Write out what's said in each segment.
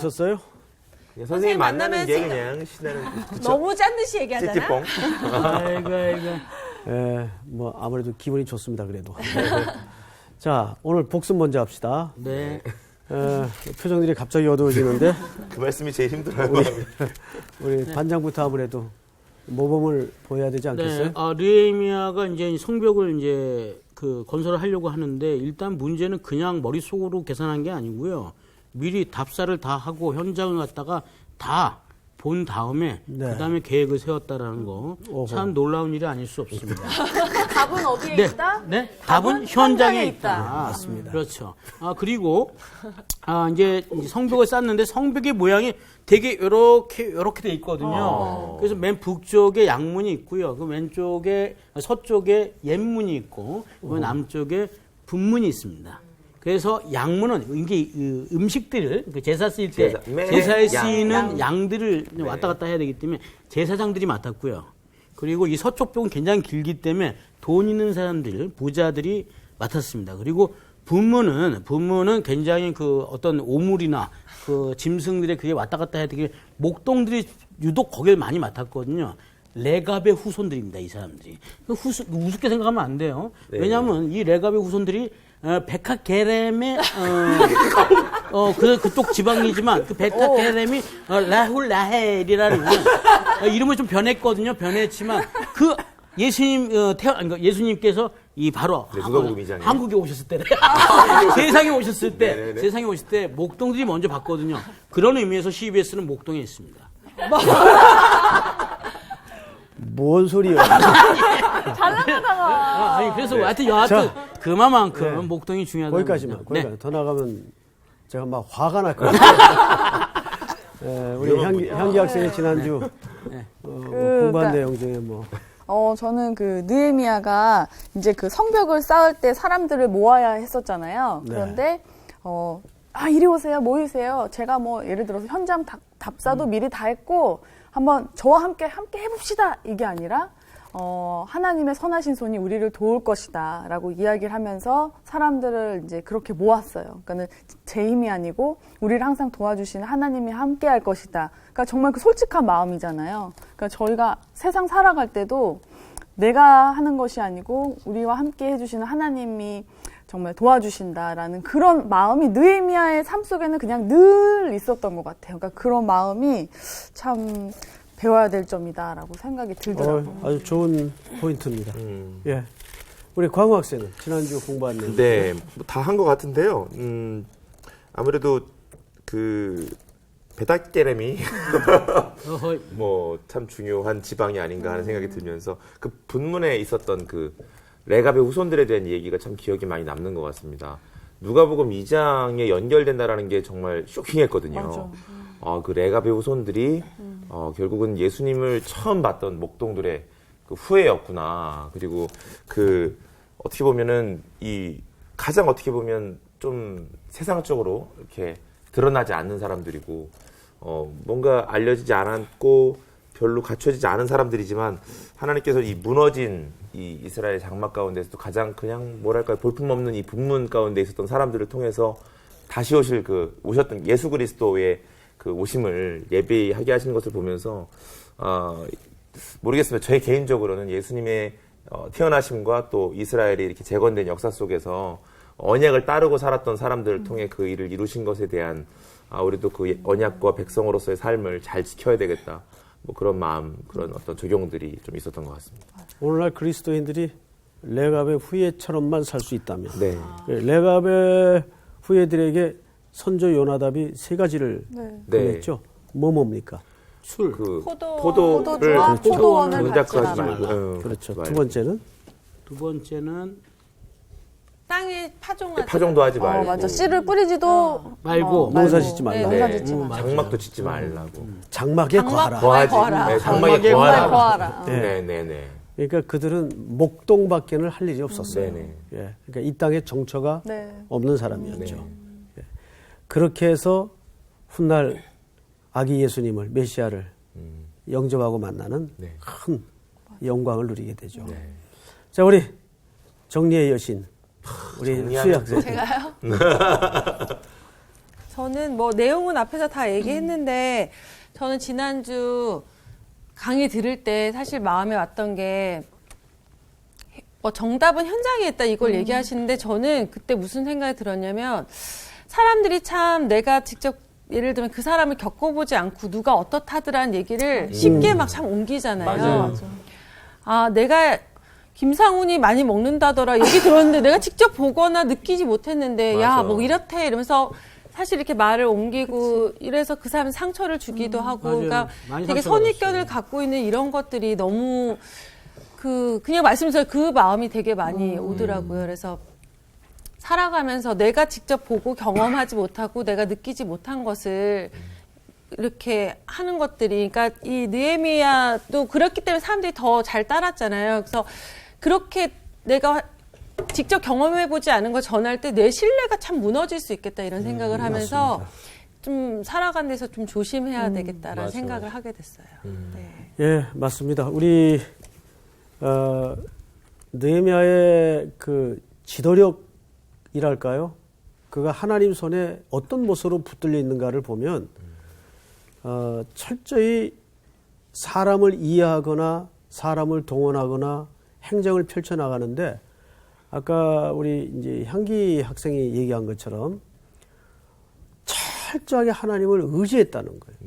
있었어요? 선생님 만나는 게 그냥 신나는. 너무 짠 듯이 얘기하잖아. 찌찌뽕. 아이고. 뭐 아무래도 기분이 좋습니다. 그래도. 자, 오늘 복습 먼저 합시다. 네. 표정들이 갑자기 어두워지는데 그 말씀이 제일 힘들어요. 우리 반장부터 아무래도 모범을 보여야 되지 않겠어요? 네. 느헤미야가 이제 성벽을 이제 그 건설을 하려고 하는데 일단 문제는 그냥 머릿속으로 계산한 게 아니고요. 미리 답사를 다 하고 현장을 갔다가 다 본 다음에 네. 그다음에 계획을 세웠다라는 거 참 놀라운 일이 아닐 수 없습니다. 답은 어디에 네. 있다? 네. 답은 현장에 있다. 맞습니다. 그렇죠. 그리고 이제 성벽을 쌓는데 성벽의 모양이 되게 이렇게 돼 있거든요. 그래서 맨 북쪽에 양문이 있고요. 그 왼쪽에 서쪽에 옛문이 있고 그 남쪽에 분문이 있습니다. 그래서 양문은 이게 음식들을 제사 쓸 때 제사에 쓰이는 양들을 왔다 갔다 해야 되기 때문에 제사장들이 맡았고요. 그리고 이 서쪽 벽은 굉장히 길기 때문에 돈 있는 사람들, 부자들이 맡았습니다. 그리고 분문은 굉장히 그 어떤 오물이나 그 짐승들의 그게 왔다 갔다 해야 되기 목동들이 유독 거기를 많이 맡았거든요. 레갑의 후손들입니다, 이 사람들이. 우습게 생각하면 안 돼요. 네. 왜냐하면 이 레갑의 후손들이 베카게렘의 그쪽 지방이지만 그 베카게렘이 라훌 라헬이라는 이름을 좀 변했거든요. 변했지만 그 예수님 그러니까 예수님께서 이 바로 한국에 오셨을 때 세상에 오셨을 때 세상에 오실 때 목동들이 먼저 봤거든요. 그런 의미에서 CBS는 목동에 있습니다. 뭔 소리예요? 잘 나가다가. 아니 그래서 여하튼 그만큼 네. 목동이 중요하다. 거기까지만. 네. 더 나가면 제가 막 화가 날 거예요. 우리 향기 학생이 지난주 공부한 내용 중에 뭐. 저는 그 느헤미야가 이제 그 성벽을 쌓을 때 사람들을 모아야 했었잖아요. 네. 그런데 이리 오세요, 모이세요. 제가 뭐 예를 들어서 현장 답사도 미리 다 했고 한번 저와 함께 해봅시다. 이게 아니라 하나님의 선하신 손이 우리를 도울 것이다라고 이야기를 하면서 사람들을 이제 그렇게 모았어요. 그러니까는 제 힘이 아니고 우리를 항상 도와주시는 하나님이 함께할 것이다. 그러니까 정말 그 솔직한 마음이잖아요. 그러니까 저희가 세상 살아갈 때도 내가 하는 것이 아니고 우리와 함께 해주시는 하나님이 정말 도와주신다라는 그런 마음이 느헤미야의 삶 속에는 그냥 늘 있었던 것 같아요. 그러니까 그런 마음이 참 배워야 될 점이다라고 생각이 들더라고요. 아주 좋은 포인트입니다. 예, 우리 광우 학생은 지난주 공부한 내용. 네, 다 한 것 같은데요. 아무래도 그 베다게렘이 뭐 참 중요한 지방이 아닌가 하는 생각이 들면서 그 분문에 있었던 그 레갑의 후손들에 대한 얘기가 참 기억이 많이 남는 것 같습니다. 누가복음 2장에 연결된다라는 게 정말 쇼킹했거든요. 그 레갑의 후손들이 결국은 예수님을 처음 봤던 목동들의 그 후예였구나. 그리고 그 어떻게 보면은 가장 어떻게 보면 좀 세상적으로 이렇게 드러나지 않는 사람들이고 뭔가 알려지지 않았고 별로 갖춰지지 않은 사람들이지만 하나님께서 이 무너진 이 이스라엘 장막 가운데서도 가장 그냥 뭐랄까 볼품없는 이 분문 가운데 있었던 사람들을 통해서 다시 오셨던 예수 그리스도의 그 오심을 예비하게 하시는 것을 보면서 모르겠습니다. 저희 개인적으로는 예수님의 태어나심과 또 이스라엘이 이렇게 재건된 역사 속에서 언약을 따르고 살았던 사람들을 통해 그 일을 이루신 것에 대한 우리도 그 언약과 백성으로서의 삶을 잘 지켜야 되겠다. 뭐 그런 마음, 그런 어떤 적용들이 좀 있었던 것 같습니다. 오늘날 그리스도인들이 레갑의 후예처럼만 살 수 있다면, 네. 레갑의 후예들에게 선조 요나답이 세 가지를 보냈죠. 뭡니까? 술, 포도를 포도원을 경작하지 말고. 그렇죠. 두 번째는 두 번째는 땅에 파종도 하지 말고. 맞아. 씨를 뿌리지도 말고 농사 짓지 말라고. 네, 농사 짓지 말라고. 장막도 짓지 말라고. 장막에 거하라. 거하지. 네, 장막에 거하라. 네. 네. 그러니까 그들은 목동밖에는 할 일이 없었어요. 네네. 예, 그러니까 이 땅에 정처가 없는 사람이었죠. 네. 예. 그렇게 해서 훗날 아기 예수님을 메시아를 영접하고 만나는 큰 영광을 누리게 되죠. 네. 자, 우리 정리의 여신, 우리 수희 학생. 제가요? 저는 뭐 내용은 앞에서 다 얘기했는데 저는 지난주 강의 들을 때 사실 마음에 왔던 게 정답은 현장에 있다 이걸 얘기하시는데 저는 그때 무슨 생각이 들었냐면 사람들이 참 내가 직접 예를 들면 그 사람을 겪어보지 않고 누가 어떻다더라는 얘기를 쉽게 막 참 옮기잖아요. 맞아요. 아, 내가 김상훈이 많이 먹는다더라 얘기 들었는데 내가 직접 보거나 느끼지 못했는데 야, 맞아. 뭐 이렇대 이러면서 사실 이렇게 말을 옮기고 이래서 그 사람 상처를 주기도 하고 맞아요. 그러니까 많이 되게 상처받았어요. 선입견을 갖고 있는 이런 것들이 너무 그냥 말씀드려서 그 마음이 되게 많이 오더라고요. 그래서 살아가면서 내가 직접 보고 경험하지 못하고 내가 느끼지 못한 것을 이렇게 하는 것들이, 그러니까 이 느헤미야도 그렇기 때문에 사람들이 더 잘 따랐잖아요. 그래서 그렇게 내가 직접 경험해보지 않은 걸 전할 때 내 신뢰가 참 무너질 수 있겠다 이런 생각을 하면서 맞습니다. 좀 살아가는 데서 좀 조심해야 되겠다라는 맞아, 생각을 맞아. 하게 됐어요. 네. 예, 맞습니다. 우리 느헤미야의 그 지도력이랄까요? 그가 하나님 손에 어떤 모습으로 붙들려 있는가를 보면 철저히 사람을 이해하거나 사람을 동원하거나 행정을 펼쳐나가는데 아까 우리 이제 향기 학생이 얘기한 것처럼 철저하게 하나님을 의지했다는 거예요.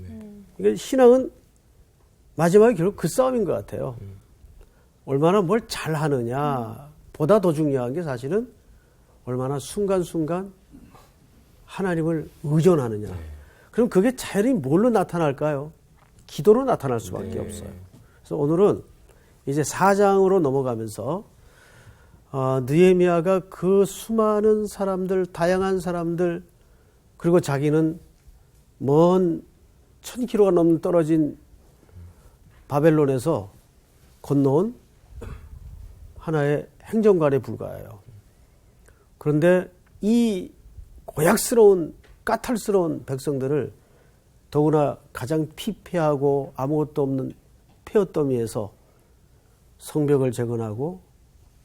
그러니까 신앙은 마지막에 결국 그 싸움인 것 같아요. 얼마나 뭘 잘하느냐 보다 더 중요한 게 사실은 얼마나 순간순간 하나님을 의존하느냐. 그럼 그게 자연히 뭘로 나타날까요? 기도로 나타날 수밖에 없어요. 그래서 오늘은 이제 4장으로 넘어가면서 느헤미야가 그 수많은 사람들, 다양한 사람들, 그리고 자기는 먼 1000km가 넘는 떨어진 바벨론에서 건너온 하나의 행정관에 불과해요. 그런데 이 고약스러운 까탈스러운 백성들을 더구나 가장 피폐하고 아무것도 없는 폐허더미에서 성벽을 재건하고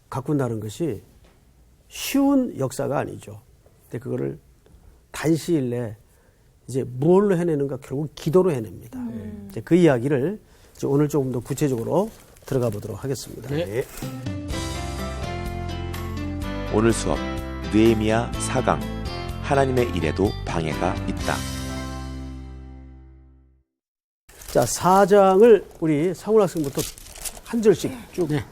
가꾼다는 것이 쉬운 역사가 아니죠. 근데 그거를 단시일 내에 이제 뭘로 해내는가? 결국 기도로 해냅니다. 이제 그 이야기를 이제 오늘 조금 더 구체적으로 들어가 보도록 하겠습니다. 네. 오늘 수업 느헤미야 4강 하나님의 일에도 방해가 있다. 자, 4장을 우리 상훈 학생부터 한 절씩 쭉 네.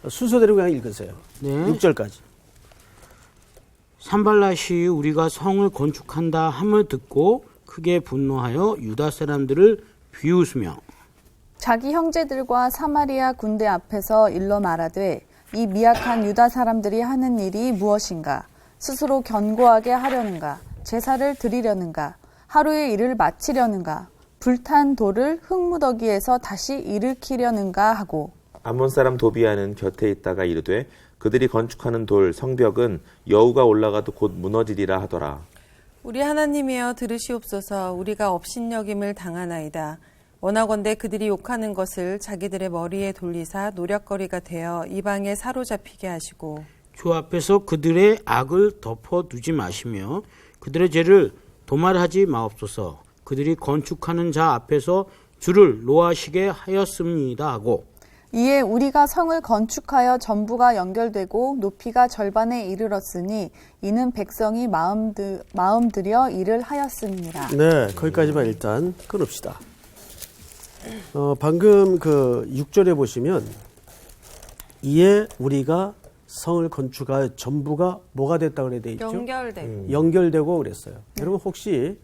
순서대로 그냥 읽으세요. 네. 6절까지. 산발랏이 우리가 성을 건축한다 함을 듣고 크게 분노하여 유다 사람들을 비웃으며 자기 형제들과 사마리아 군대 앞에서 일러 말하되 이 미약한 유다 사람들이 하는 일이 무엇인가? 스스로 견고하게 하려는가? 제사를 드리려는가? 하루의 일을 마치려는가? 불탄 돌을 흙무더기에서 다시 일으키려는가 하고 암몬 사람 도비아는 곁에 있다가 이르되 그들이 건축하는 돌 성벽은 여우가 올라가도 곧 무너지리라 하더라. 우리 하나님이여 들으시옵소서. 우리가 업신여김을 당하나이다. 원하건대 그들이 욕하는 것을 자기들의 머리에 돌리사 노략거리가 되어 이방에 사로잡히게 하시고 주 앞에서 그들의 악을 덮어두지 마시며 그들의 죄를 도말하지 마옵소서. 그들이 건축하는 자 앞에서 주를 노하시게 하였습니다 하고 이에 우리가 성을 건축하여 전부가 연결되고 높이가 절반에 이르렀으니 이는 백성이 마음들여 일을 하였습니다. 네, 거기까지만 일단 끊읍시다. 방금 그 6절에 보시면 이에 우리가 성을 건축하여 전부가 뭐가 됐다 그래 돼 있죠? 연결되고 그랬어요. 여러분 혹시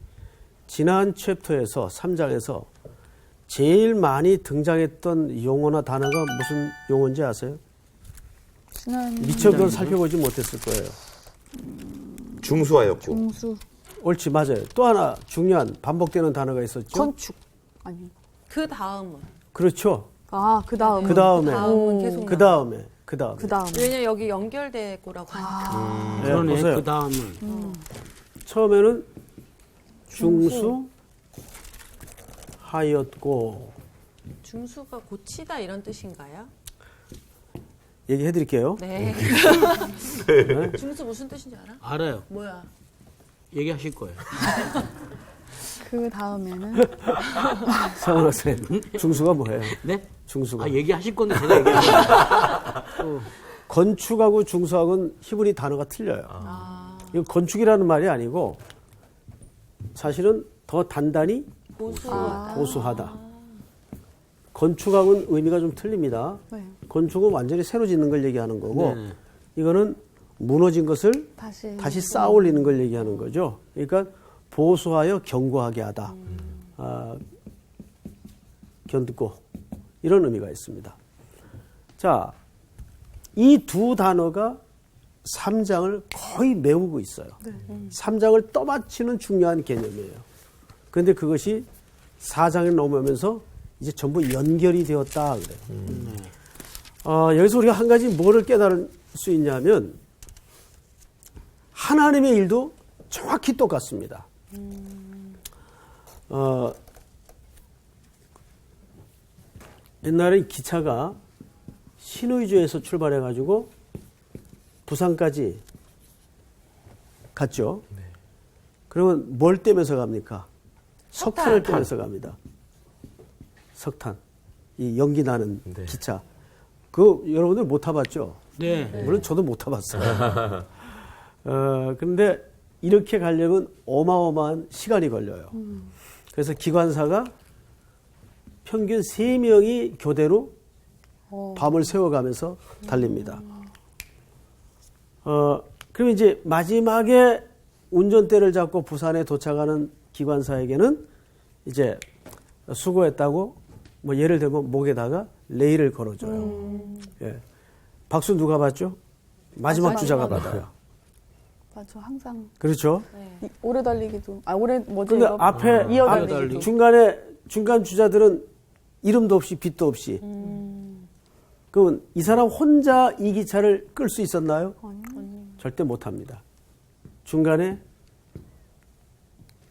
지난 챕터에서 3장에서 제일 많이 등장했던 용어나 단어가 무슨 용어인지 아세요? 미처 그걸 살펴보지 못했을 거예요. 중수하였고. 중수 옳지, 맞아요. 또 하나 중요한 반복되는 단어가 있었죠? 건축 아니 그 다음은 그렇죠. 그 다음 그 다음에 다음은 계속 그 나와요. 다음에 그 다음에 그 다음 왜냐 여기 연결되고라고 하니까 네, 그러네. 보세요. 그 다음은 처음에는 중수 하였고 중수가 고치다 이런 뜻인가요? 얘기해 드릴게요. 네. 중수 무슨 뜻인지 알아? 알아요. 뭐야? 얘기하실 거예요. 그 다음에는 성원 학생, 중수가 뭐예요? 네? 중수가. 얘기하실 건데 제가 얘기해요. 건축하고 중수하고는 히브리 단어가 틀려요. 이거 건축이라는 말이 아니고 사실은 더 단단히 보수하다. 건축하고는 의미가 좀 틀립니다. 네. 건축은 완전히 새로 짓는 걸 얘기하는 거고 네네. 이거는 무너진 것을 다시 쌓아 올리는 걸 얘기하는 거죠. 그러니까 보수하여 견고하게 하다. 견고 이런 의미가 있습니다. 자, 이 두 단어가 3장을 거의 메우고 있어요. 3장을 떠받치는 중요한 개념이에요. 그런데 그것이 4장에 넘어오면서 이제 전부 연결이 되었다 그래요. 여기서 우리가 한 가지 뭐를 깨달을 수 있냐면 하나님의 일도 정확히 똑같습니다. 옛날에 기차가 신의주에서 출발해가지고 부산까지 갔죠. 그러면 뭘 떼면서 갑니까? 석탄을 떼면서 갑니다. 석탄. 이 연기 나는 네. 기차. 그거 여러분들 못 타봤죠? 네. 물론 저도 못 타봤어요. 근데 이렇게 가려면 어마어마한 시간이 걸려요. 그래서 기관사가 평균 3명이 교대로 밤을 새워가면서 달립니다. 그럼 이제 마지막에 운전대를 잡고 부산에 도착하는 기관사에게는 이제 수고했다고 뭐 예를 들면 목에다가 레일을 걸어줘요. 예. 박수 누가 받죠? 마지막 주자가 받아요. 맞아 항상 그렇죠? 오래 달리기도 오래 뭐지 근데 이거? 앞에 이어달리기도 중간 주자들은 이름도 없이 빛도 없이. 그러면 이 사람 혼자 이 기차를 끌 수 있었나요? 절대 못합니다. 중간에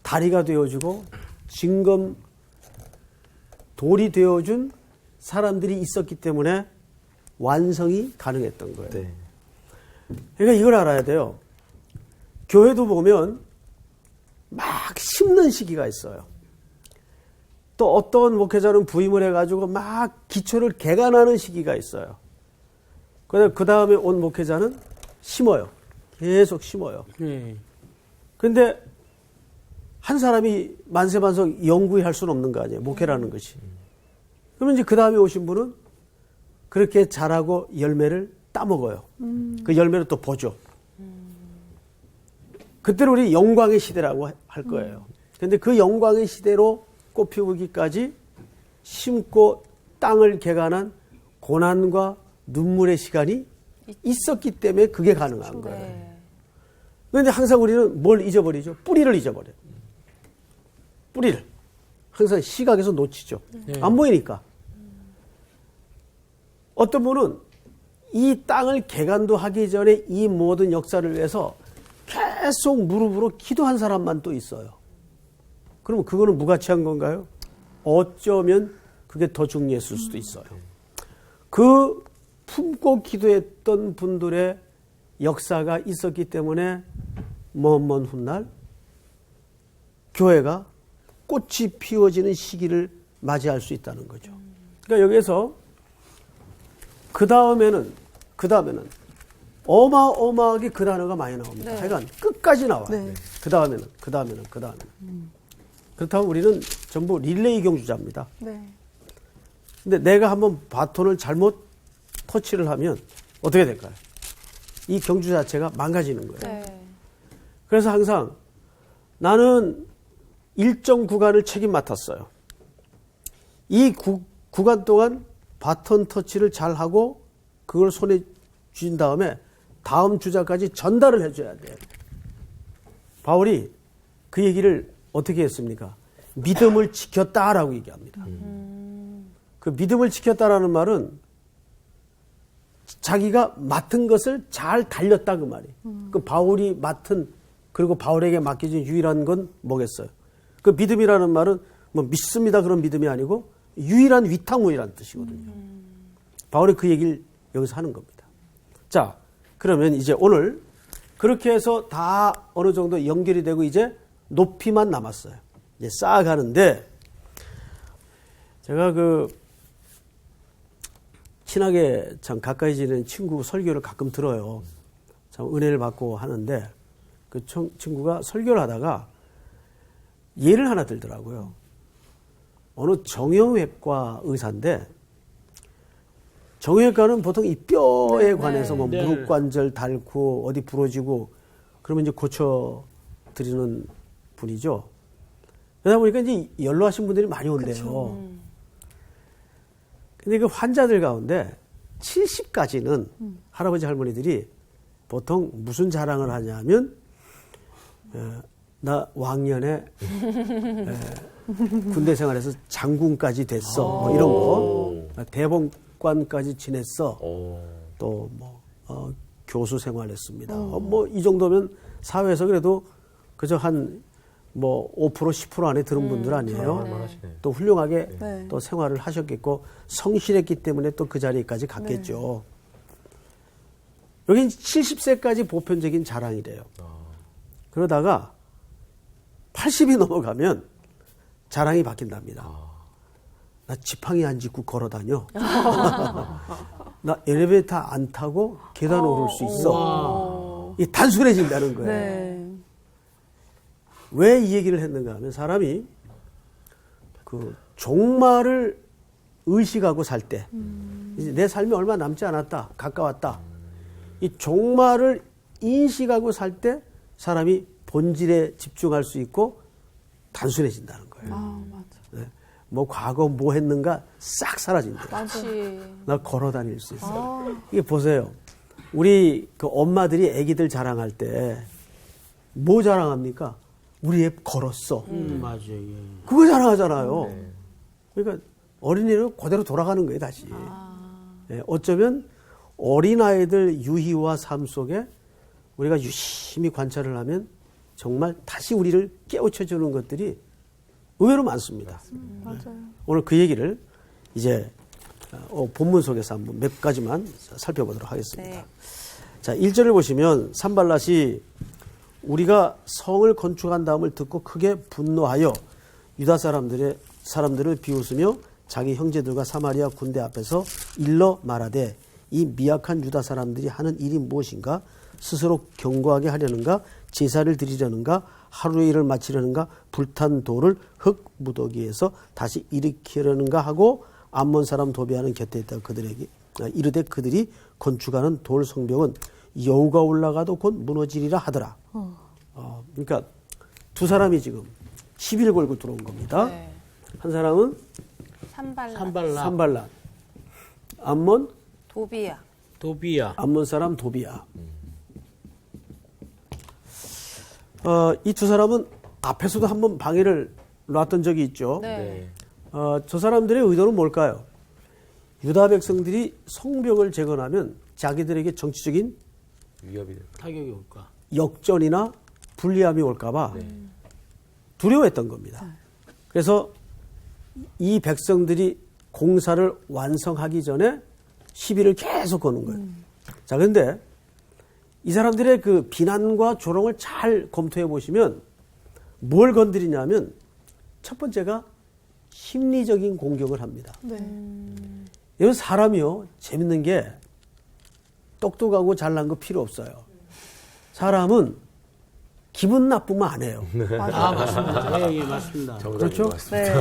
다리가 되어주고 징검 돌이 되어준 사람들이 있었기 때문에 완성이 가능했던 거예요. 네. 그러니까 이걸 알아야 돼요. 교회도 보면 막 심는 시기가 있어요. 또 어떤 목회자는 부임을 해가지고 막 기초를 개간하는 시기가 있어요. 그 다음에 온 목회자는 심어요. 계속 심어요. 네. 그런데 한 사람이 만세만석 영구히 할 수는 없는 거 아니에요. 목회라는 것이. 그러면 이제 그 다음에 오신 분은 그렇게 자라고 열매를 따먹어요. 그 열매를 또 보죠. 그때는 우리 영광의 시대라고 할 거예요. 그런데 그 영광의 시대로 꽃 피우기까지 심고 땅을 개간한 고난과 눈물의 시간이 있었기 때문에 그게 가능한 거예요. 그런데 항상 우리는 뭘 잊어버리죠? 뿌리를 잊어버려요. 뿌리를. 항상 시각에서 놓치죠. 안 보이니까. 어떤 분은 이 땅을 개간도 하기 전에 이 모든 역사를 위해서 계속 무릎으로 기도한 사람만 또 있어요. 그러면 그거는 무가치한 건가요? 어쩌면 그게 더 중요했을 수도 있어요. 그 품고 기도했던 분들의 역사가 있었기 때문에 먼 훗날 교회가 꽃이 피워지는 시기를 맞이할 수 있다는 거죠. 그러니까 여기에서 그 다음에는 어마어마하게 그 단어가 많이 나옵니다. 네. 하여간 끝까지 나와요. 네. 그 다음에는. 그렇다면 우리는 전부 릴레이 경주자입니다. 네. 근데 내가 한번 바톤을 잘못 터치를 하면 어떻게 될까요? 이 경주 자체가 망가지는 거예요. 그래서 항상 나는 일정 구간을 책임 맡았어요. 이 구간 동안 바톤 터치를 잘 하고 그걸 손에 쥔 다음에 다음 주자까지 전달을 해줘야 돼요. 바울이 그 얘기를 어떻게 했습니까? 믿음을 지켰다라고 얘기합니다. 그 믿음을 지켰다라는 말은 자기가 맡은 것을 잘 달렸다 그 말이에요. 그 바울이 맡은 그리고 바울에게 맡겨진 유일한 건 뭐겠어요? 그 믿음이라는 말은 뭐 믿습니다 그런 믿음이 아니고 유일한 위탁무이라는 뜻이거든요. 바울이 그 얘기를 여기서 하는 겁니다. 자, 그러면 이제 오늘 그렇게 해서 다 어느 정도 연결이 되고 이제 높이만 남았어요. 이제 쌓아가는데 제가 그 친하게 참 가까이 지내는 친구 설교를 가끔 들어요. 참 은혜를 받고 하는데 그 친구가 설교를 하다가 예를 하나 들더라고요. 어느 정형외과 의사인데 정형외과는 보통 이 뼈에 관해서 뭐 네. 무릎 관절 닳고 어디 부러지고 그러면 이제 고쳐 드리는 분이죠. 그러다 보니까 이제 연로하신 분들이 많이 온대요. 근데 그 환자들 가운데 70까지는 할아버지 할머니들이 보통 무슨 자랑을 하냐면 나 왕년에 군대 생활에서 장군까지 됐어. 뭐 이런 거. 대법관까지 지냈어. 또 뭐 교수 생활했습니다. 뭐 이 정도면 사회에서 그래도 그저 한 뭐 5% 10% 안에 드는 분들 아니에요. 또 훌륭하게 네. 또 생활을 하셨겠고 성실했기 때문에 또 그 자리까지 갔겠죠. 여긴 70세까지 보편적인 자랑이래요. 그러다가 80이 넘어가면 자랑이 바뀐답니다. 나 지팡이 안 짚고 걸어 다녀. 나 엘리베이터 안 타고 계단 오를 수 있어. 이 단순해진다는 거예요. 네. 왜 이 얘기를 했는가 하면 사람이 그 종말을 의식하고 살 때, 이제 내 삶이 얼마 남지 않았다, 가까웠다. 이 종말을 인식하고 살 때 사람이 본질에 집중할 수 있고 단순해진다는 거예요. 아, 맞아. 네. 뭐 과거 뭐 했는가 싹 사라진다. 그렇지. 나 걸어 다닐 수 있어. 이게 보세요. 우리 그 엄마들이 아기들 자랑할 때 뭐 자랑합니까? 우리 애 걸었어. 맞아요. 예. 그거 자랑하잖아요. 그러니까 어린이는 그대로 돌아가는 거예요, 다시. 예, 어쩌면 어린아이들 유희와 삶 속에 우리가 유심히 관찰을 하면 정말 다시 우리를 깨우쳐주는 것들이 의외로 많습니다. 맞아요. 오늘 그 얘기를 이제 본문 속에서 한번 몇 가지만 살펴보도록 하겠습니다. 네. 자, 1절을 보시면 산발랏이 우리가 성을 건축한 다음을 듣고 크게 분노하여 유다 사람들을 비웃으며 자기 형제들과 사마리아 군대 앞에서 일러 말하되 이 미약한 유다 사람들이 하는 일이 무엇인가? 스스로 견고하게 하려는가? 제사를 드리려는가? 하루의 일을 마치려는가? 불탄 돌을 흙 무더기에서 다시 일으키려는가 하고 암몬 사람 도비아는 곁에 있다 그들에게 이르되 그들이 건축하는 돌 성벽은 여우가 올라가도 곧 무너지리라 하더라. 그러니까 두 사람이 지금 시비를 걸고 들어온 겁니다. 네. 한 사람은 산발라. 산발랏, 암몬 도비야. 암몬 사람 도비야. 이 두 사람은 앞에서도 한번 방해를 놨던 적이 있죠. 네. 저 사람들의 의도는 뭘까요? 유다 백성들이 성벽을 재건하면 자기들에게 정치적인 위협이 될 타격이 올까? 역전이나 불리함이 올까봐 두려워했던 겁니다. 그래서 이 백성들이 공사를 완성하기 전에 시비를 계속 거는 거예요. 자, 그런데 이 사람들의 그 비난과 조롱을 잘 검토해 보시면 뭘 건드리냐면 첫 번째가 심리적인 공격을 합니다. 네. 이런 사람이요, 재밌는 게 똑똑하고 잘난 거 필요 없어요. 사람은 기분 나쁘면 안 해요. 아, 맞습니다. 예, 맞습니다. 그렇죠? 네.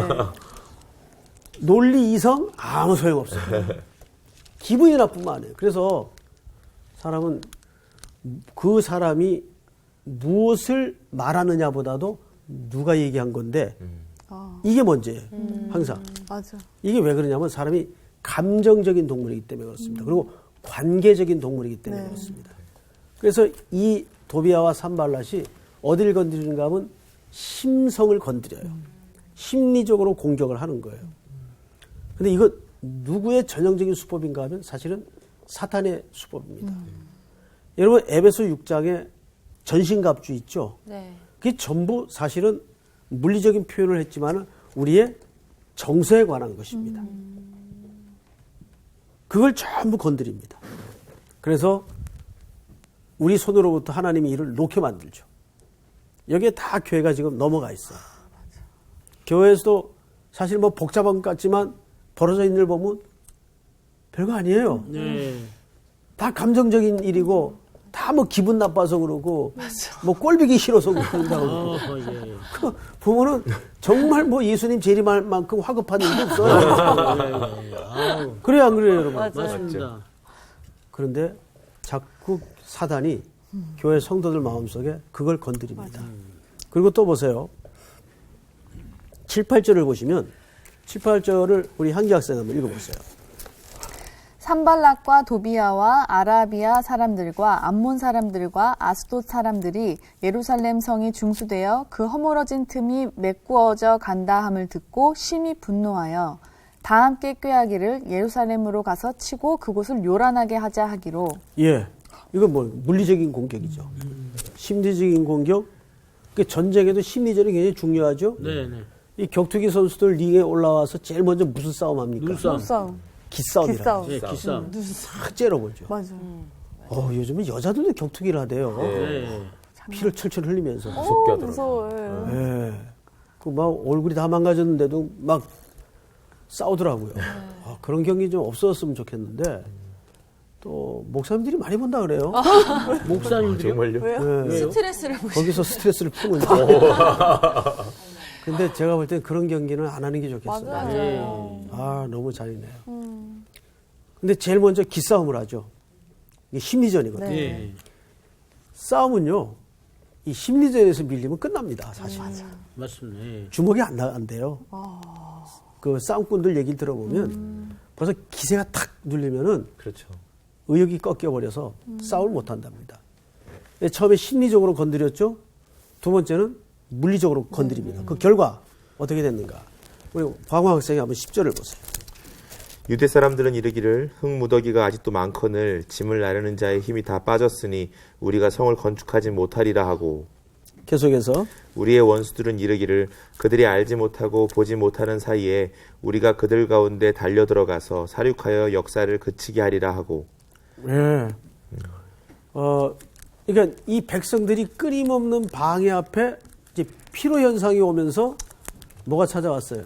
논리 이성 아무 소용없어요. 기분이 나쁘면 안 해요. 그래서 사람은 그 사람이 무엇을 말하느냐보다도 누가 얘기한 건데 이게 문제예요. 항상. 맞아. 이게 왜 그러냐면 사람이 감정적인 동물이기 때문에 그렇습니다. 그리고 관계적인 동물이기 때문에 그렇습니다. 그래서 이 도비아와 산발랏이 어디를 건드리는가 하면 심성을 건드려요. 심리적으로 공격을 하는 거예요. 근데 이거 누구의 전형적인 수법인가 하면 사실은 사탄의 수법입니다. 여러분 에베소 6장에 전신갑주 있죠? 네. 그게 전부 사실은 물리적인 표현을 했지만 우리의 정서에 관한 것입니다. 그걸 전부 건드립니다. 그래서 우리 손으로부터 하나님이 일을 놓게 만들죠. 여기에 다 교회가 지금 넘어가 있어요. 교회에서도 사실 뭐 복잡한 것 같지만 벌어져 있는 일 보면 별거 아니에요. 네. 다 감정적인 일이고 다 뭐 기분 나빠서 그러고 뭐 꼴보기 싫어서 그런다고 그러고. 예. 그 보면은 정말 뭐 예수님 재림할 만큼 화급한 일도 없어요. 그래요, 안 그래요, 여러분? 맞습니다. 그런데 자꾸 사단이 교회 성도들 마음속에 그걸 건드립니다. 그리고 또 보세요. 7, 8절을 보시면 7, 8절을 우리 한기 학생 한번 읽어보세요. 산발락과 도비아와 아라비아 사람들과 암몬 사람들과 아스돗 사람들이 예루살렘 성이 중수되어 그 허물어진 틈이 메꾸어져 간다 함을 듣고 심히 분노하여 다 함께 꾀하기를 예루살렘으로 가서 치고 그곳을 요란하게 하자 하기로. 예. 이건 뭐 물리적인 공격이죠. 심리적인 공격. 그 전쟁에도 심리전이 굉장히 중요하죠. 네, 네. 이 격투기 선수들 링에 올라와서 제일 먼저 무슨 싸움 합니까? 눈싸움. 싸움. 기싸움이라고. 기싸움. 네, 기싸움. 싹 째려보죠. 맞아. 요즘은 여자들도 격투기를 하대요. 네. 피를 철철 흘리면서. 무섭게 하더라고요. 무서워요. 예. 그 막 얼굴이 다 망가졌는데도 막 싸우더라고요. 그런 경기 좀 없었으면 좋겠는데 또 목사님들이 많이 본다 그래요. 목사님들이요? 정말요? 예. 스트레스를 보시 거기서 스트레스를 푸는지. 근데 제가 볼 때 그런 경기는 안 하는 게 좋겠어요. 맞아요. 아, 너무 잔인해요. 근데 제일 먼저 기싸움을 하죠. 이게 심리전이거든요. 네. 싸움은요, 이 심리전에서 밀리면 끝납니다, 사실. 맞습니다. 예. 주먹이 안 돼요. 그 싸움꾼들 얘기를 들어보면 벌써 기세가 탁 눌리면은 그렇죠. 의욕이 꺾여버려서 싸움을 못 한답니다. 처음에 심리적으로 건드렸죠. 두 번째는 물리적으로 건드립니다. 그 결과 어떻게 됐는가? 우리 광화 학생이 한번 10절을 보세요. 유대 사람들은 이르기를 흙무더기가 아직도 많거늘 짐을 나르는 자의 힘이 다 빠졌으니 우리가 성을 건축하지 못하리라 하고 계속해서 우리의 원수들은 이르기를 그들이 알지 못하고 보지 못하는 사이에 우리가 그들 가운데 달려 들어가서 사륙하여 역사를 그치게 하리라 하고. 예. 그러니까 이 백성들이 끊임없는 방해 앞에 이제 피로 현상이 오면서 뭐가 찾아왔어요?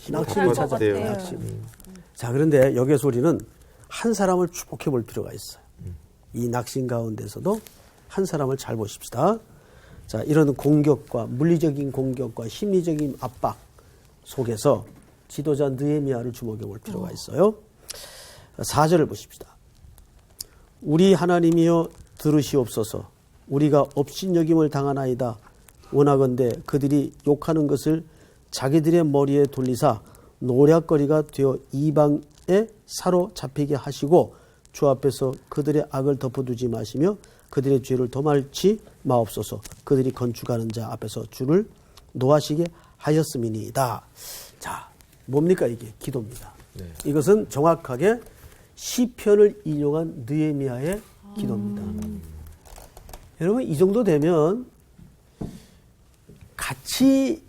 낙심이 찾아왔어요. 같아요. 낙심. 자, 그런데 여기서 우리는 한 사람을 주목해 볼 필요가 있어요. 이 낙심 가운데서도 한 사람을 잘 보십시다. 자, 이런 공격과 물리적인 공격과 심리적인 압박 속에서 지도자 느헤미야를 주목해 볼 필요가 있어요. 4절을 보십시다. 우리 하나님이여 들으시옵소서. 우리가 업신여김을 당하나이다. 원하건대 그들이 욕하는 것을 자기들의 머리에 돌리사 노략거리가 되어 이방에 사로잡히게 하시고 주 앞에서 그들의 악을 덮어두지 마시며 그들의 죄를 도말치 마옵소서. 그들이 건축하는 자 앞에서 주를 노하시게 하였음이니이다. 자, 뭡니까 이게? 기도입니다. 네. 이것은 정확하게 시편을 인용한 느헤미야의 기도입니다. 여러분 이 정도 되면 같이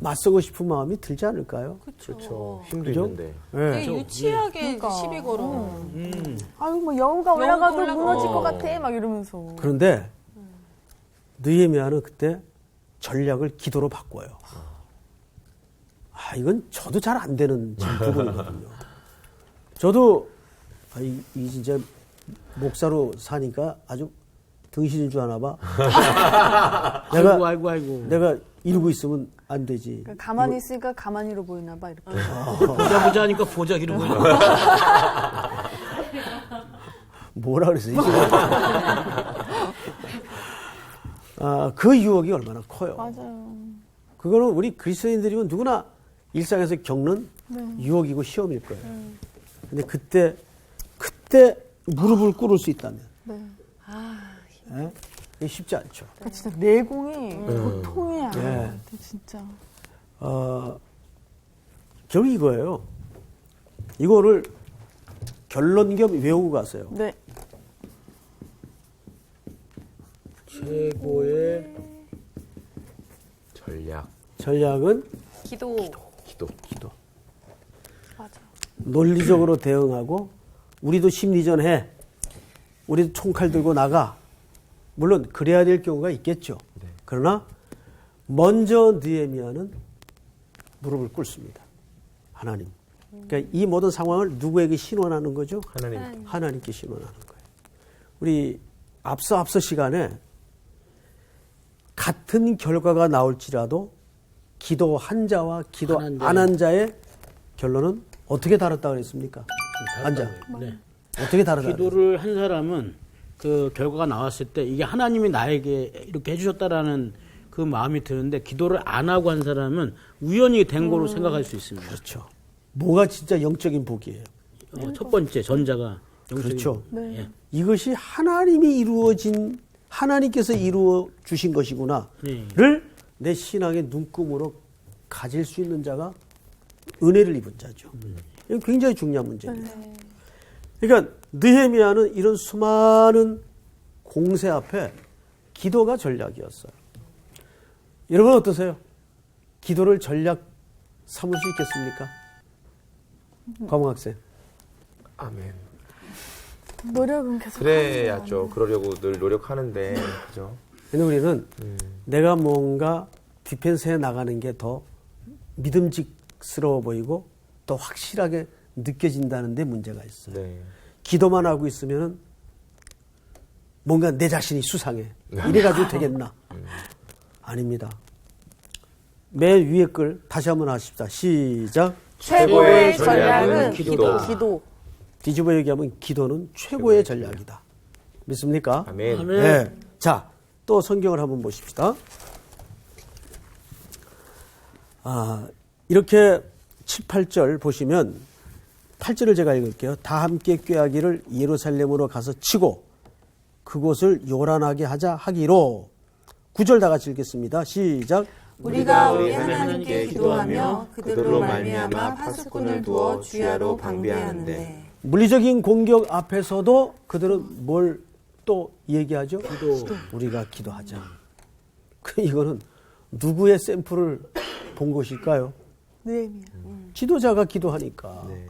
맞서고 싶은 마음이 들지 않을까요? 그렇죠. 힘도 그죠? 있는데. 네. 되게 유치하게 그러니까. 시비 걸어. 아유 뭐 여우가 올라가도 올라가. 무너질 것 같아 막 이러면서. 그런데 느헤미야는 그때 전략을 기도로 바꿔요. 이건 저도 잘 안 되는 부분이거든요. 저도 이 진짜 목사로 사니까 아주 등신인 줄 아나 봐. 아이고. 내가 이러고 있으면 안 되지. 그러니까 가만히 있으니까 가만히로 보이나 봐 이렇게. 보자 하니까 보자 이러고. 뭐라 그랬어요? 그 유혹이 얼마나 커요. 맞아요. 그거는 우리 그리스도인들이면 누구나 일상에서 겪는 유혹이고 시험일 거예요. 근데 그때 무릎을 꿇을 수 있다면 예? 이게 쉽지 않죠. 그러니까 진짜 내공이 보통이 아니에요. 네. 진짜. 결국 이거예요. 이거를 결론 겸 외우고 가세요. 네. 최고의 전략은 기도. 기도. 맞아. 논리적으로 대응하고 우리도 심리전 해. 우리도 총칼 들고 나가. 물론 그래야 될 경우가 있겠죠. 그러나 먼저 느헤미야는 무릎을 꿇습니다. 하나님. 그러니까 이 모든 상황을 누구에게 신원하는 거죠? 하나님. 하나님께 신원하는 거예요. 우리 앞서 시간에 같은 결과가 나올지라도 기도 한 자와 기도 안 한 자의 결론은 어떻게 다르다고 그랬습니까? 한 자. 네. 어떻게 다르다? 기도를 한 사람은 그 결과가 나왔을 때 이게 하나님이 나에게 이렇게 해주셨다라는 그 마음이 드는데 기도를 안 하고 한 사람은 우연히 된 거로 생각할 수 있습니다. 그렇죠. 뭐가 진짜 영적인 복이에요. 첫 번째 전자가 영적인 그렇죠. 복. 네. 예. 이것이 하나님이 이루어진 하나님께서 이루어 주신 것이구나를 네. 내 신앙의 눈금으로 가질 수 있는 자가 은혜를 입은 자죠. 이건 굉장히 중요한 문제입니다. 그러니까 느헤미야는 이런 수많은 공세 앞에 기도가 전략이었어요. 여러분 어떠세요? 기도를 전략 삼을 수 있겠습니까? 과목학생. 아멘. 노력은 계속 그래야죠. 그러려고 늘 노력하는데, 그죠? 근데 우리는 내가 뭔가 디펜스에 나가는 게 더 믿음직스러워 보이고 더 확실하게 느껴진다는 데 문제가 있어요. 네. 기도만 하고 있으면 뭔가 내 자신이 수상해. 이래가지고 되겠나? 아닙니다. 맨 위에 글 다시 한번 하십시다. 시작. 최고의 전략은 기도. 뒤집어 얘기하면 기도는 최고의 전략이다. 믿습니까? 아멘. 아멘. 네. 자, 또 성경을 한번 보십시다. 이렇게 7, 8절 보시면 8절을 제가 읽을게요. 다 함께 꾀하기를 예루살렘으로 가서 치고 그곳을 요란하게 하자 하기로 9절 다 같이 읽겠습니다. 시작. 우리가 우리 하나님께 기도하며 그들로 말미암아 파수꾼을 두어 주야로 방비하는데 물리적인 공격 앞에서도 그들은 뭘 또 얘기하죠? 우리가 기도하자. 이거는 누구의 샘플을 본 것일까요? 느헤미야. 지도자가 기도하니까. 네.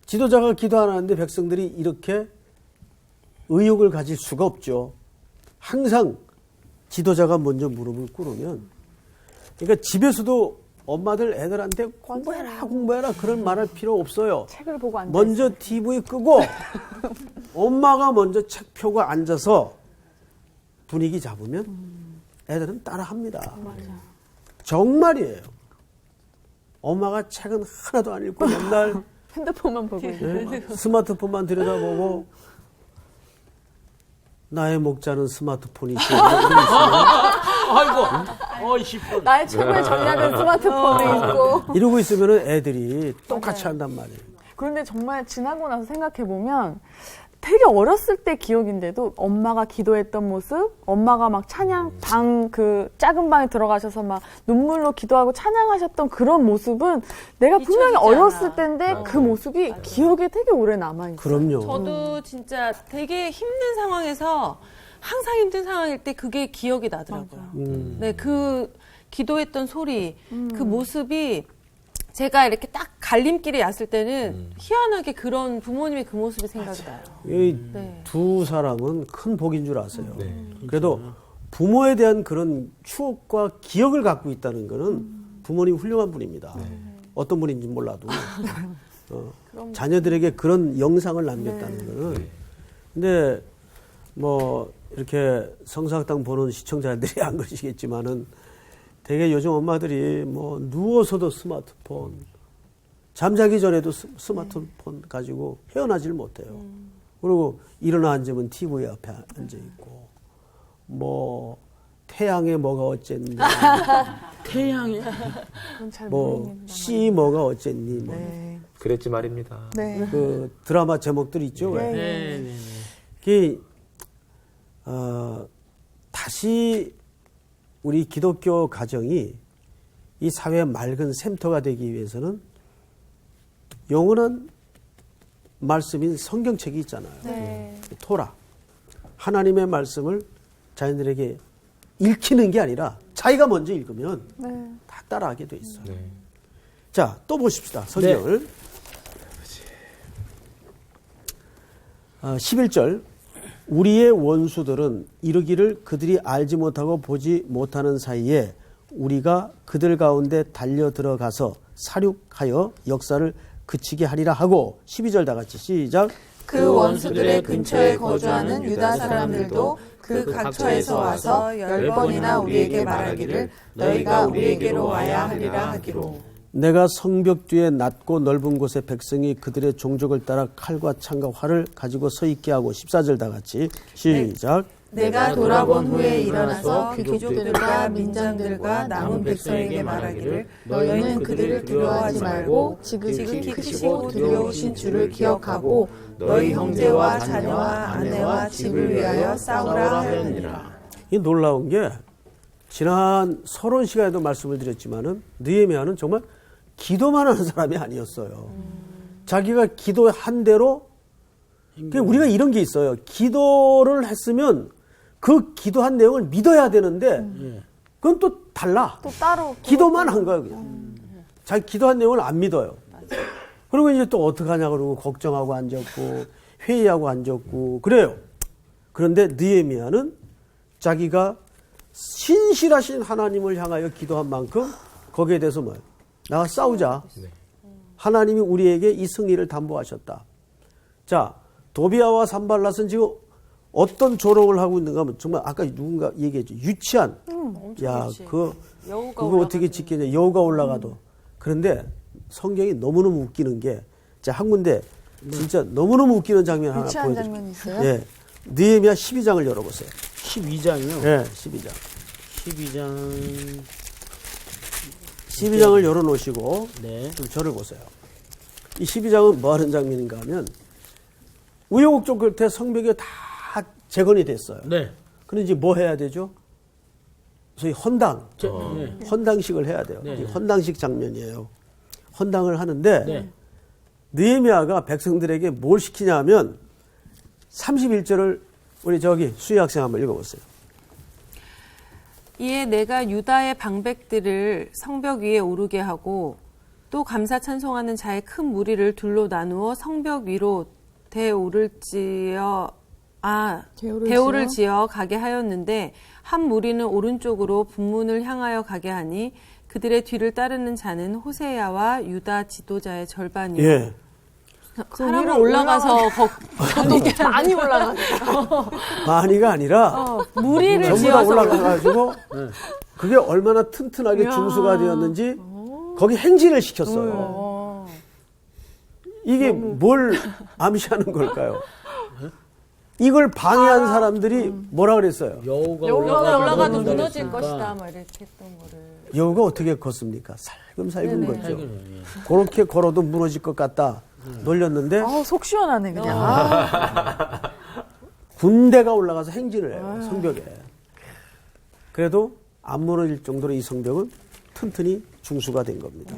지도자가 기도 안 하는데 백성들이 이렇게 의욕을 가질 수가 없죠. 항상 지도자가 먼저 무릎을 꿇으면, 그러니까 집에서도 엄마들 애들한테 공부해라 그런 말할 필요 없어요. 책을 보고 앉아. 먼저 TV 끄고 엄마가 먼저 책 펴고 앉아서 분위기 잡으면 애들은 따라합니다. 정말이에요. 엄마가 책은 하나도 안 읽고 맨날 핸드폰만 보고 있는. 스마트폰만 들여다보고 나의 목자는 스마트폰이 있고 아이고, 싶어. 나의 최고의 전략은 스마트폰에 있고. 이러고 있으면 애들이 똑같이 한단 말이에요. 그런데 정말 지나고 나서 생각해 보면 되게 어렸을 때 기억인데도 엄마가 기도했던 모습, 엄마가 막 찬양 그 작은 방에 들어가셔서 막 눈물로 기도하고 찬양하셨던 그런 모습은 내가 분명히 잊혀지지 어렸을 않아. 때인데 그 모습이 기억에 되게 오래 남아 있어요. 그럼요. 저도 진짜 되게 힘든 상황에서 항상 힘든 상황일 때 그게 기억이 나더라고요. 네, 그 기도했던 소리, 그 모습이 제가 이렇게 딱 갈림길에 왔을 때는 희한하게 그런 부모님의 그 모습이 생각이 나요. 이 네. 두 사람은 큰 복인 줄 아세요. 네. 그래도 부모에 대한 그런 추억과 기억을 갖고 있다는 거는 부모님 훌륭한 분입니다. 어떤 분인지 몰라도 자녀들에게 그런 영상을 남겼다는 거는. 근데 뭐 이렇게 성사학당 보는 시청자들이 안 그러시겠지만은 되게 요즘 엄마들이 뭐 누워서도 스마트폰, 잠자기 전에도 스마트폰 가지고 헤어나질 못해요. 그리고 일어나 앉으면 TV 앞에 앉아 있고, 뭐 태양에 뭐가 어쨌니, 태양에. 그건 잘 뭐 모르겠는데. 씨 뭐가 어쨌니, 뭐 네. 그랬지 말입니다. 네. 그 드라마 제목들 있죠. 왜? 네. 그 다시 우리 기독교 가정이 이 사회의 맑은 샘터가 되기 위해서는 영원한 말씀인 성경책이 있잖아요. 네. 토라. 하나님의 말씀을 자녀들에게 읽히는 게 아니라 자기가 먼저 읽으면 네. 다 따라하게 돼 있어요. 네. 자, 또 보십시다. 성경을. 네. 11절. 우리의 원수들은 이르기를 그들이 알지 못하고 보지 못하는 사이에 우리가 그들 가운데 달려 들어가서 사륙하여 역사를 그치게 하리라 하고 12절 다 같이 시작. 그 원수들의 근처에 거주하는 유다 사람들도 그 각처에서 와서 10번이나 우리에게 말하기를 너희가 우리에게로 와야 하리라 하기로. 내가 성벽 뒤에 낮고 넓은 곳에 백성이 그들의 종족을 따라 칼과 창과 활을 가지고 서 있게 하고 14절 다 같이 시작. 내가 돌아본 후에 일어나서 귀족들과 민장들과 남은 백성에게 말하기를 너희는 그들을 두려워하지 말고 지극히 크시고 두려우신 주를 기억하고 너희 형제와 자녀와 아내와 집을 위하여 싸우라 하였느니라. 이 놀라운 게 지난 서론 시간에도 말씀을 드렸지만은 느헤미야는 정말 기도만 하는 사람이 아니었어요. 자기가 기도한 대로 우리가 이런 게 있어요. 기도를 했으면 그 기도한 내용을 믿어야 되는데 그건 또 달라. 또 따로 기도만 한 거예요. 그냥. 자기 기도한 내용을 안 믿어요. 그리고 이제 또 어떡하냐 그러고 걱정하고 앉았고 회의하고 앉았고 그래요. 그런데 느헤미야는 자기가 신실하신 하나님을 향하여 기도한 만큼 거기에 대해서 뭐예요? 나가 싸우자. 하나님이 우리에게 이 승리를 담보하셨다. 자, 도비아와 산발랏은 지금 어떤 조롱을 하고 있는가 하면 정말 아까 누군가 얘기했죠. 유치한. 야, 그거 어떻게 지키냐. 여우가 올라가도. 그런데 성경이 너무너무 웃기는 게, 자, 한 군데 진짜 너무너무 웃기는 장면 하나 유치한 보여드릴게요. 장면이 있어요? 예. 느헤미야 12장을 열어보세요. 12장이요. 예, 12장. 12장. 12장을 열어놓으시고 네. 좀 저를 보세요. 이 12장은 뭐 하는 장면인가 하면 우여곡절 끝에 성벽이 다 재건이 됐어요. 네. 그럼 이제 뭐 해야 되죠? 소위 헌당. 네. 헌당식을 해야 돼요. 네. 이 헌당식 장면이에요. 헌당을 하는데 네. 느헤미야가 백성들에게 뭘 시키냐 하면 31절을 우리 저기 수희 학생 한번 읽어보세요. 이에 내가 유다의 방백들을 성벽 위에 오르게 하고 또 감사 찬송하는 자의 큰 무리를 둘로 나누어 성벽 위로 대오를 지어 가게 하였는데 한 무리는 오른쪽으로 북문을 향하여 가게 하니 그들의 뒤를 따르는 자는 호세야와 유다 지도자의 절반이요. 예. 사람은 올라가서 많이 올라가요. 많이가 아니라 무리를 전부 다 지어서 올라가가지고 그게 얼마나 튼튼하게 중수가 되었는지 거기 행진을 시켰어요. 이게 뭘 암시하는 걸까요? 이걸 방해한 사람들이 뭐라 그랬어요? 여우가 올라가도 그런다고 무너질 했으니까. 것이다. 막 이렇게 했던 거를. 여우가 어떻게 걷습니까? 살금살금 네네. 걷죠. 살금살금, 예. 그렇게 걸어도 무너질 것 같다. 놀렸는데 속 시원하네 그냥. 군대가 올라가서 행진을 해요. 성벽에. 그래도 안 무너질 정도로 이 성벽은 튼튼히 중수가 된 겁니다.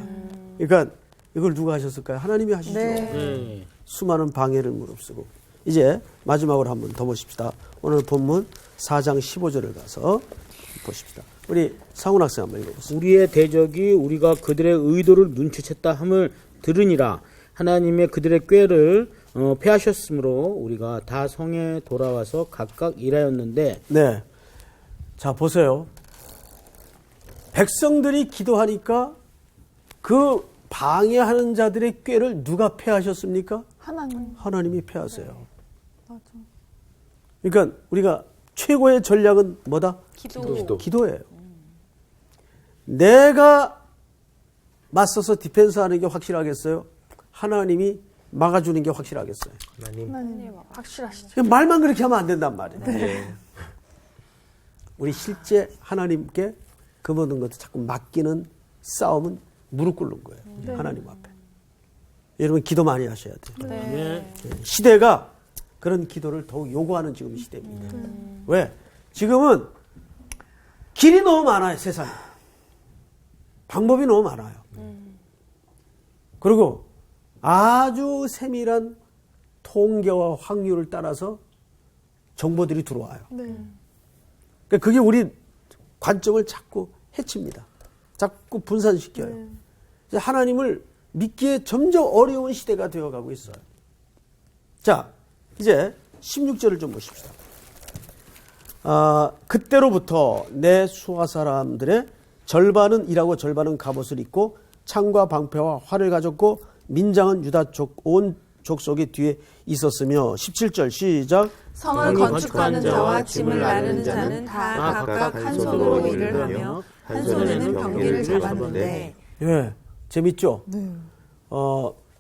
그러니까 이걸 누가 하셨을까요? 하나님이 하시죠. 네. 수많은 방해를 무릅쓰고. 이제 마지막으로 한번 더 보십시다. 오늘 본문 4장 15절을 가서 보십시다. 우리 상훈 학생 한번 읽어보세요. 우리의 대적이 우리가 그들의 의도를 눈치챘다 함을 들으니라. 하나님의 그들의 꾀를 패하셨으므로 우리가 다 성에 돌아와서 각각 일하였는데. 네. 자, 보세요. 백성들이 기도하니까 그 방해하는 자들의 꾀를 누가 패하셨습니까? 하나님이 패하세요. 맞아. 그러니까 우리가 최고의 전략은 뭐다? 기도. 기도예요. 내가 맞서서 디펜스하는 게 확실하겠어요? 하나님이 막아주는 게 확실하겠어요? 하나님 확실하시죠. 말만 그렇게 하면 안 된단 말이에요. 우리 실제 하나님께 그 모든 것을 자꾸 맡기는 싸움은 무릎 꿇는 거예요. 하나님 앞에. 여러분 기도 많이 하셔야 돼요. 네. 시대가 그런 기도를 더욱 요구하는 지금 시대입니다. 왜? 지금은 길이 너무 많아요, 세상에. 방법이 너무 많아요. 그리고 아주 세밀한 통계와 확률을 따라서 정보들이 들어와요. 그러니까 그게 우리 관점을 자꾸 해칩니다. 자꾸 분산시켜요. 이제 하나님을 믿기에 점점 어려운 시대가 되어가고 있어요. 자, 이제 16절을 좀 보십시다. 그때로부터 내 수하 사람들의 절반은 일하고 절반은 갑옷을 입고 창과 방패와 활을 가졌고 민장은 유다 온 족속의 뒤에 있었으며 17절 시작. 성을 건축하는 자와 짐을 나르는 자는 다 각각 한 손으로 일을 하며 한 손에는 병기를 잡았는데. 예, 재밌죠?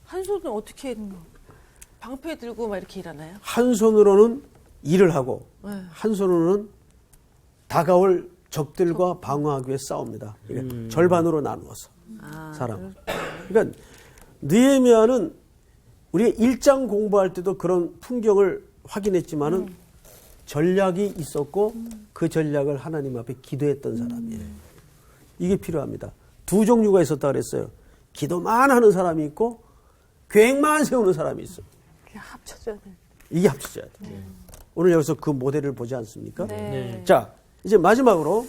한 손은 어떻게 방패 들고 막 이렇게 일하나요? 한 손으로는 일을 하고 네. 한 손으로는 다가올 적들과 방어하기 위해 싸웁니다. 그러니까 절반으로 나누어서 사람. 그러니까 느헤미야는 우리가 1장 공부할 때도 그런 풍경을 확인했지만은 전략이 있었고 그 전략을 하나님 앞에 기도했던 사람이에요. 이게 필요합니다. 두 종류가 있었다 그랬어요. 기도만 하는 사람이 있고 계획만 세우는 사람이 있어요. 그게 합쳐져야 돼. 이게 합쳐져야 돼요. 오늘 여기서 그 모델을 보지 않습니까? 네. 자, 이제 마지막으로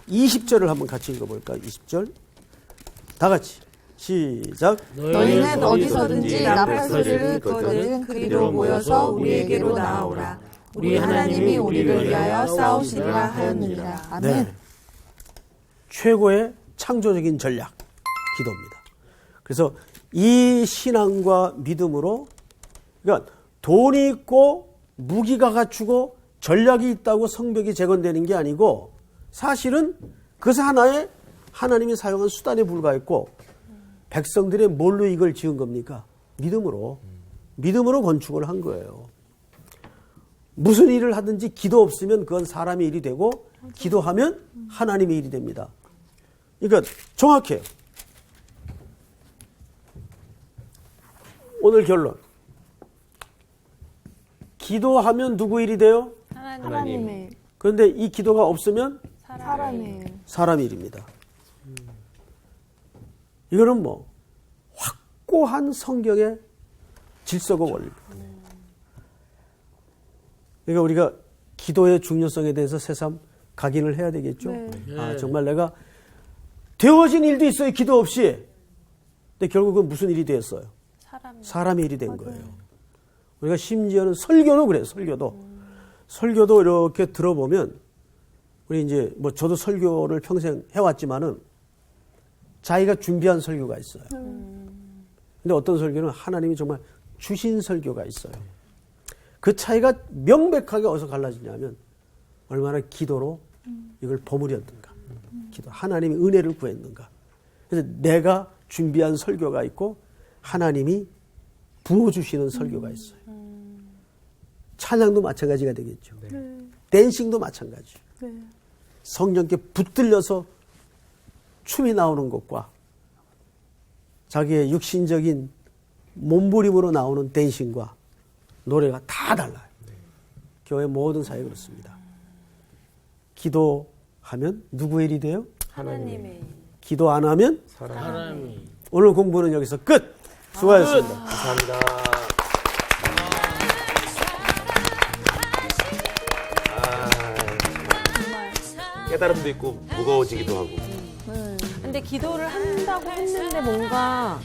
20절을 한번 같이 읽어볼까요? 20절. 다 같이. 시작. 너희는 어디서든지 나팔 소리를 듣거든 그리로 모여서 우리에게로 나아오라. 우리 하나님이 우리를 위하여 싸우시리라 하였느니라. 아멘. 네. 최고의 창조적인 전략, 기도입니다. 그래서 이 신앙과 믿음으로, 그러니까 돈이 있고 무기가 갖추고 전략이 있다고 성벽이 재건되는 게 아니고 사실은 그것은 하나의 하나님이 사용한 수단에 불과했고 백성들의 뭘로 이걸 지은 겁니까? 믿음으로. 믿음으로 건축을 한 거예요. 무슨 일을 하든지 기도 없으면 그건 사람의 일이 되고 기도하면 하나님의 일이 됩니다. 그러니까 정확해요. 오늘 결론. 기도하면 누구 일이 돼요? 하나님의 그런데 이 기도가 없으면 사람의 사람의 일입니다. 이거는 뭐 확고한 성경의 질서고 원리입니다. 그러니까 우리가 기도의 중요성에 대해서 새삼 각인을 해야 되겠죠. 아, 정말 내가 되어진 일도 있어요. 기도 없이. 근데 결국은 무슨 일이 되었어요? 사람의 일이 된 거예요. 우리가 심지어는 설교도 그래요. 설교도 이렇게 들어보면 우리 이제 뭐 저도 설교를 평생 해왔지만은 자기가 준비한 설교가 있어요. 근데 어떤 설교는 하나님이 정말 주신 설교가 있어요. 그 차이가 명백하게 어디서 갈라지냐면 얼마나 기도로 이걸 버무렸는가. 기도, 하나님이 은혜를 구했는가. 그래서 내가 준비한 설교가 있고 하나님이 부어주시는 설교가 있어요. 찬양도 마찬가지가 되겠죠. 댄싱도 마찬가지죠. 성령께 붙들려서 춤이 나오는 것과 자기의 육신적인 몸부림으로 나오는 댄싱과 노래가 다 달라요. 교회 모든 사역이 그렇습니다. 기도하면 누구의 일이 돼요? 하나님의. 기도 안 하면 사람이. 오늘 공부는 여기서 끝. 수고하셨습니다. 감사합니다. 깨달음도 있고 무거워지기도 하고. 근데 기도를 한다고 했는데 뭔가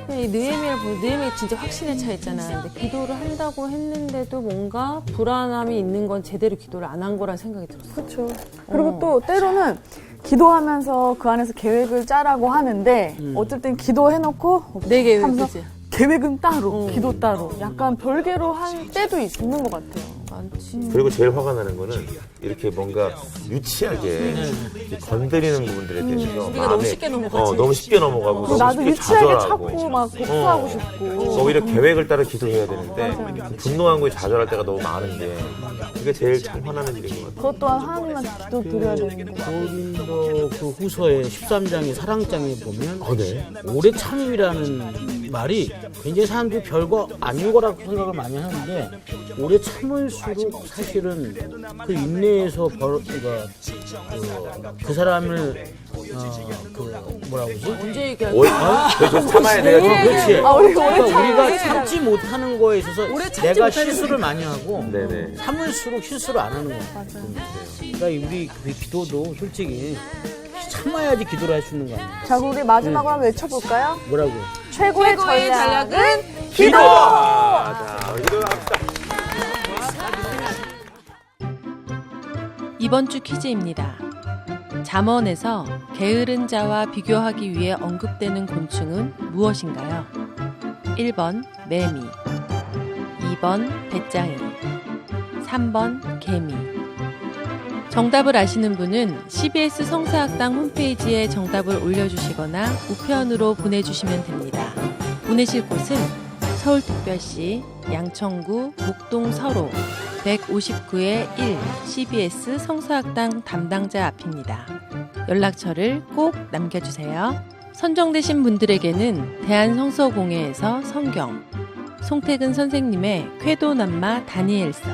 이 느헤미야를 보면 느헤미야 진짜 확신에 차 있잖아요. 근데 기도를 한다고 했는데도 뭔가 불안함이 있는 건 제대로 기도를 안 한 거란 생각이 들었어요. 그렇죠. 그리고 또 때로는 기도하면서 그 안에서 계획을 짜라고 하는데 어떨 땐 기도해놓고 내 계획, 하면서 그치? 계획은 따로, 기도 따로. 약간 별개로 한 때도 있는 것 같아요. 많지. 그리고 제일 화가 나는 거는 이렇게 뭔가 유치하게 이렇게 건드리는 부분들에 대해서 우리가 너무 쉽게 넘어가지. 너무 쉽게 넘어가고 너무 나도 쉽게 유치하게 좌절하고. 찾고 막 복수하고 싶고. 오히려 계획을 따라 기도해야 되는데 분노한 거에 좌절할 때가 너무 많은데 그게 제일 참 화나는 일인 것 같아요. 그것 또한 하나님한테 기도 드려야 되는 거. 고린도 그 후서의 13장의 사랑장에 보면 네. 오래 참음이라는 말이 굉장히 사람들이 별거 아닌 거라고 생각을 많이 하는데 오래 참을수록 사실은 그 인내에서 그 사람을 뭐라고 그러지? 언제 얘기할까? 그래서 참아야 돼요. 그렇지. 우리 우리가 참지 못하는 거에 있어서 오래 참지 내가 못하는 실수를 많이 하고 네네. 참을수록 실수를 안 하는 거야. 그러니까 우리 그 기도도 솔직히 참아야지 기도를 할 수 있는 거 아니야. 자, 그럼 우리 마지막으로 한번 외쳐볼까요? 뭐라고? 최고의 전략은 기도! 자, 기도합시다. 이번 주 퀴즈입니다. 잠언에서 게으른 자와 비교하기 위해 언급되는 곤충은 무엇인가요? 1번 매미, 2번 배짱이, 3번 개미. 정답을 아시는 분은 CBS 성사학당 홈페이지에 정답을 올려주시거나 우편으로 보내주시면 됩니다. 보내실 곳은 서울특별시 양천구 목동 서로 159-1 CBS 성사학당 담당자 앞입니다. 연락처를 꼭 남겨주세요. 선정되신 분들에게는 대한성서공회에서 성경, 송태근 선생님의 쾌도남마 다니엘서,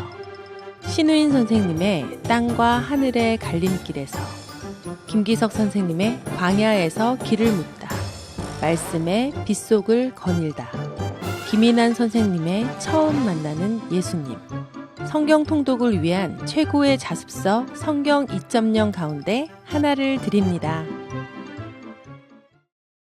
신우인 선생님의 땅과 하늘의 갈림길에서, 김기석 선생님의 광야에서 길을 묻다, 말씀의 빗속을 거닐다, 김인환 선생님의 처음 만나는 예수님, 성경 통독을 위한 최고의 자습서 성경 2.0 가운데 하나를 드립니다.